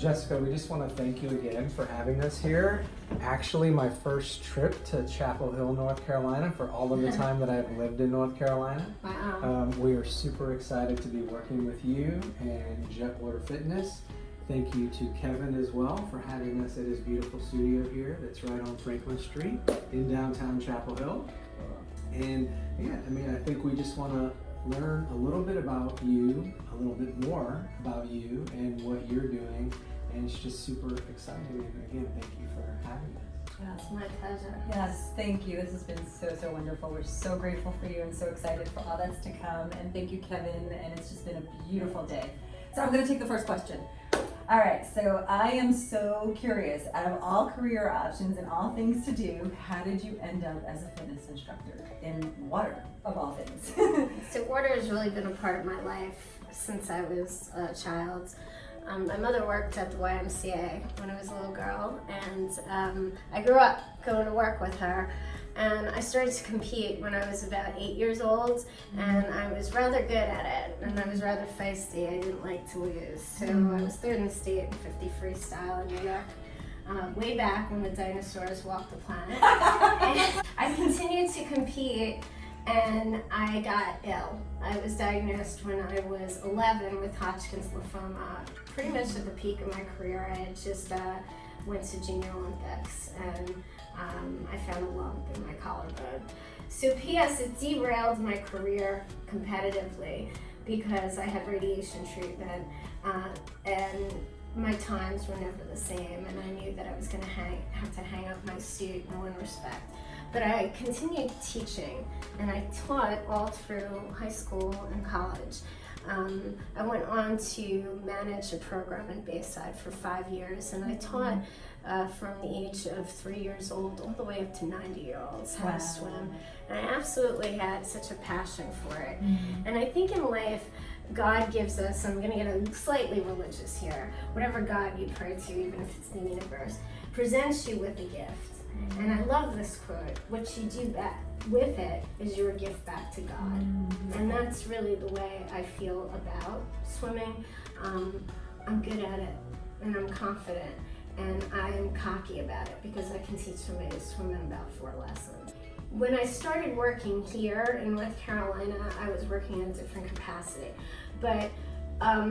Jessica, we just want to thank you again for having us here. Actually, my first trip to Chapel Hill, North Carolina, for all of the time that I've lived in North Carolina. Wow. We are super excited to be working with you and Jetwater Fitness. Thank you to Kevin as well for having us at his beautiful studio here that's right on Franklin Street in downtown Chapel Hill. And yeah, I mean, I think we just want to learn a little bit about you, a little bit more about you and what you're doing. And it's just super exciting. And again, thank you for having us. Yeah, it's my pleasure. Yes, thank you. This has been so wonderful. We're so grateful for you and so excited for all that's to come. And thank you, Kevin. And it's just been a beautiful day. So I'm going to take the first question. All right, so I am so curious. Out of all career options and all things to do, how did you end up as a fitness instructor in water, of all things? So water has really been a part of my life since I was a child. My mother worked at the YMCA when I was a little girl, and I grew up going to work with her. And I started to compete when I was about 8 years old, and I was rather good at it, and I was rather feisty. I didn't like to lose. So I was third in the state in 50 freestyle in New York, way back when the dinosaurs walked the planet. And I continued to compete, and I got ill. I was diagnosed when I was 11 with Hodgkin's lymphoma, pretty much at the peak of my career. I had just went to Junior Olympics, and I found a lump in my collarbone. So P.S. it derailed my career competitively because I had radiation treatment, and my times were never the same, and I knew that I was going to have to hang up my suit in one respect. But I continued teaching, and I taught all through high school and college. I went on to manage a program in Bayside for 5 years, and I taught from the age of 3 years old all the way up to 90-year-olds how to swim. And I absolutely had such a passion for it. And I think in life, God gives us, I'm going to get slightly religious here, whatever God you pray to, even if it's the universe, presents you with a gift. And I love this quote, what you do with it is your gift back to God. And that's really the way I feel about swimming. I'm good at it, and I'm confident, and I am cocky about it because I can teach somebody to swim in about 4 lessons. When I started working here in North Carolina, I was working in a different capacity, but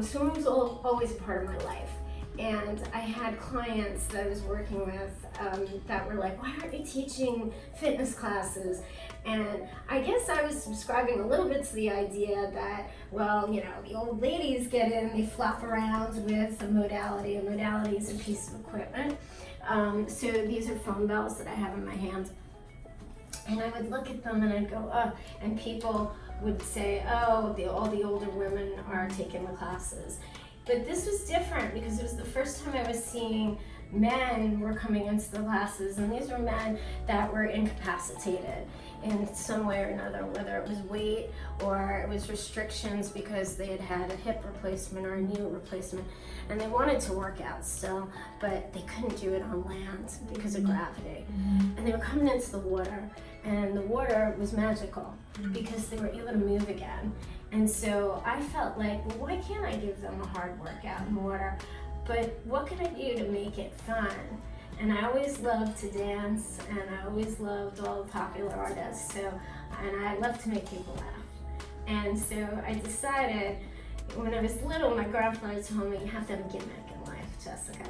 swimming was always a part of my life. And I had clients that I was working with that were like, why aren't you teaching fitness classes? And I guess I was subscribing a little bit to the idea that, well, you know, the old ladies get in, they flop around with a modality. A modality is a piece of equipment. So these are foam bells that I have in my hand. And I would look at them and I'd go, oh, and people would say, oh, all the older women are taking the classes. But this was different because it was the first time I was seeing men were coming into the classes, and these were men that were incapacitated in some way or another, whether it was weight or it was restrictions because they had had a hip replacement or a knee replacement, and they wanted to work out still, but they couldn't do it on land because of gravity. And they were coming into the water, and the water was magical because they were able to move again. And so I felt like, well, why can't I give them a hard workout in water? But what can I do to make it fun? And I always loved to dance, and I always loved all the popular artists, and I love to make people laugh. And so I decided, when I was little, my grandfather told me, you have to have a gimmick in life, Jessica,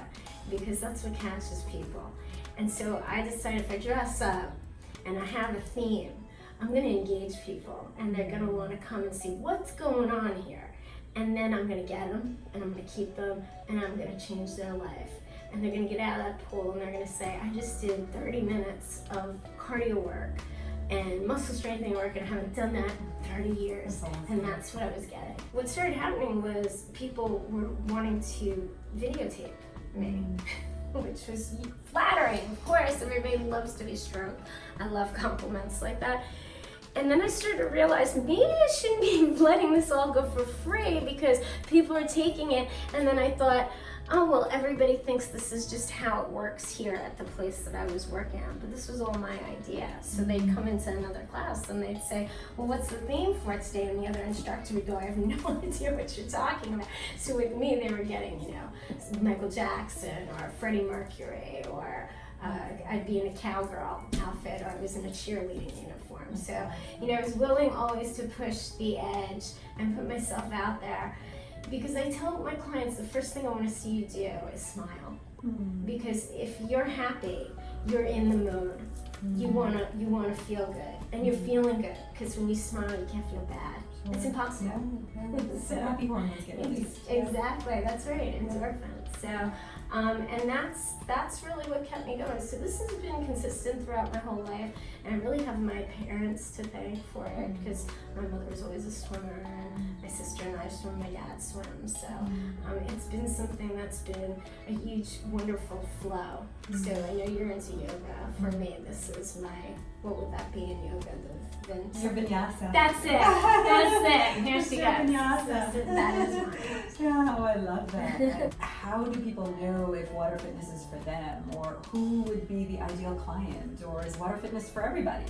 because that's what catches people. And so I decided if I dress up and I have a theme, I'm going to engage people, and they're going to want to come and see what's going on here. And then I'm going to get them, and I'm going to keep them, and I'm going to change their life. And they're going to get out of that pool, and they're going to say, I just did 30 minutes of cardio work and muscle strengthening work, and I haven't done that in 30 years. And that's what I was getting. What started happening was people were wanting to videotape me. Which was flattering. Of course, everybody loves to be stroked. I love compliments like that. And then I started to realize maybe I shouldn't be letting this all go for free because people are taking it. And then I thought, oh, well, everybody thinks this is just how it works here at the place that I was working at, but this was all my idea. So they'd come into another class and they'd say, well, what's the theme for it today? And the other instructor would go, I have no idea what you're talking about. So with me, they were getting, you know, Michael Jackson or Freddie Mercury, or I'd be in a cowgirl outfit, or I was in a cheerleading uniform. So, you know, I was willing always to push the edge and put myself out there, because I tell my clients the first thing I want to see you do is smile. Because if you're happy, you're in the mood. You wanna feel good, and you're feeling good, because when you smile, you can't feel bad. It's impossible. So happy hormones get released. Exactly, that's right, endorphins. So, and that's really what kept me going. So this has been consistent throughout my whole life, and I really have my parents to thank for it, because my mother was always a swimmer, and my sister and I swim, my dad swims. So it's been something that's been a huge, wonderful flow. So I know you're into yoga. For me, this is what would that be in yoga? Your vinyasa. That's it. That's it. Here she goes. Vinyasa. That is mine. Yeah, oh, I love that. How do people know if water fitness is for them, or who would be the ideal client, or is water fitness for everybody?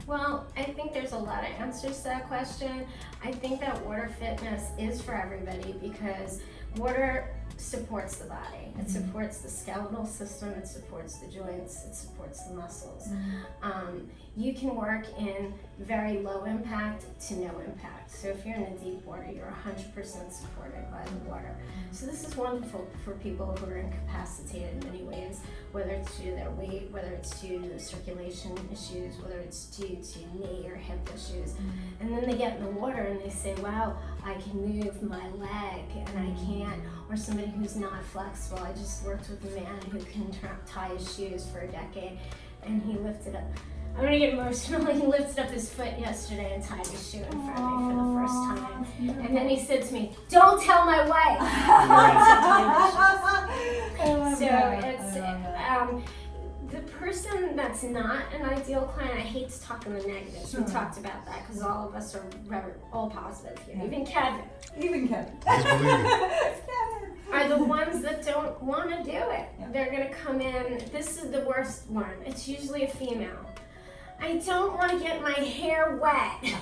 Well, I think there's a lot of answers to that question. I think that water fitness is for everybody, because water supports the body. It supports the skeletal system, it supports the joints, it supports the muscles. You can work in very low impact to no impact. So if you're in the deep water, you're 100% supported by the water. So this is wonderful for people who are incapacitated in many ways, whether it's due to their weight, whether it's due to circulation issues, whether it's due to knee or hip issues. And then they get in the water and they say, wow, I can move my leg and I can't. Or somebody who's not flexible. I just worked with a man who can tie his shoes for a decade, and he lifted up. I'm gonna get emotional. He lifted up his foot yesterday and tied his shoe in front of me for the first time. And then he said to me, "Don't tell my wife." So the person that's not an ideal client, I hate to talk in the negatives. We talked about that, because all of us are all positive here. Even Kevin. Are the ones that don't want to do it. They're going to come in. This is the worst one. It's usually a female. I don't want to get my hair wet.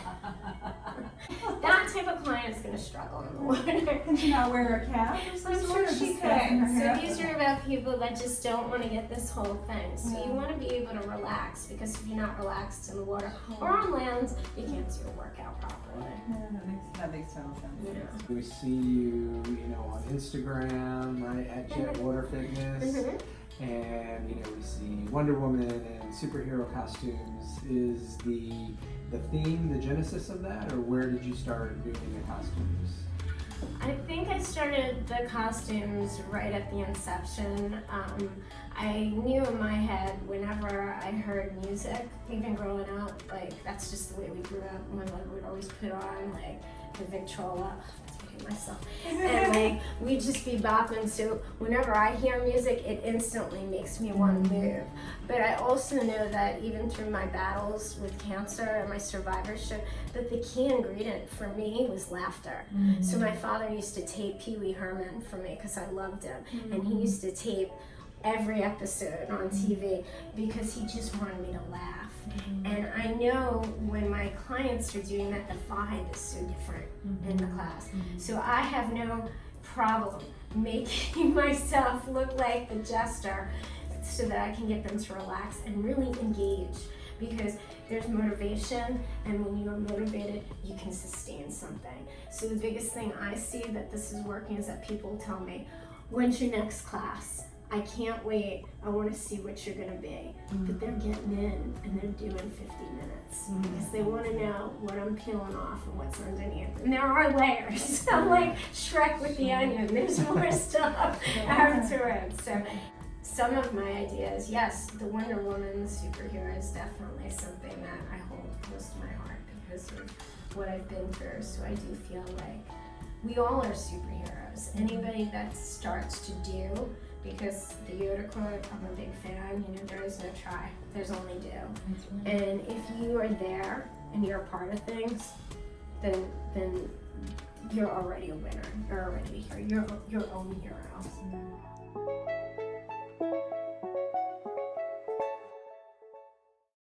That type of client is going to struggle in the water. Can she not wear a cap or something? I'm sure she could. So these are about people that just don't want to get this whole thing. So you want to be able to relax, because if you're not relaxed in the water or on land, you can't do a workout properly. That makes total sense. We see you, on Instagram, right, at Jet Water Fitness. And we see Wonder Woman and superhero costumes. Is the theme the genesis of that, or where did you start doing the costumes? I think I started the costumes right at the inception. I knew in my head, whenever I heard music, even growing up, that's just the way we grew up. My mother would always put on the Victrola. Myself, and we'd just be bopping. So whenever I hear music, it instantly makes me want to move. But I also know that even through my battles with cancer and my survivorship, that the key ingredient for me was laughter. So my father used to tape Pee Wee Herman for me, because I loved him, and he used to tape every episode on TV because he just wanted me to laugh. And I know when my clients are doing that, the vibe is so different in the class. So I have no problem making myself look like the jester, so that I can get them to relax and really engage, because there's motivation, and when you are motivated, you can sustain something. So the biggest thing I see that this is working is that people tell me, when's your next class? I can't wait. I want to see what you're going to be. But they're getting in and they're doing 50 minutes because they want to know what I'm peeling off and what's underneath. And there are layers. I'm like Shrek with the onion. There's more stuff afterwards. So some of my ideas, yes, the Wonder Woman, the superhero, is definitely something that I hold close to my heart because of what I've been through. So I do feel like we all are superheroes. Anybody that starts to do, because the Yoda quote, I'm a big fan, there is no try, there's only do. Right. And if you are there and you're a part of things, then you're already a winner. You're already here. You're your own hero.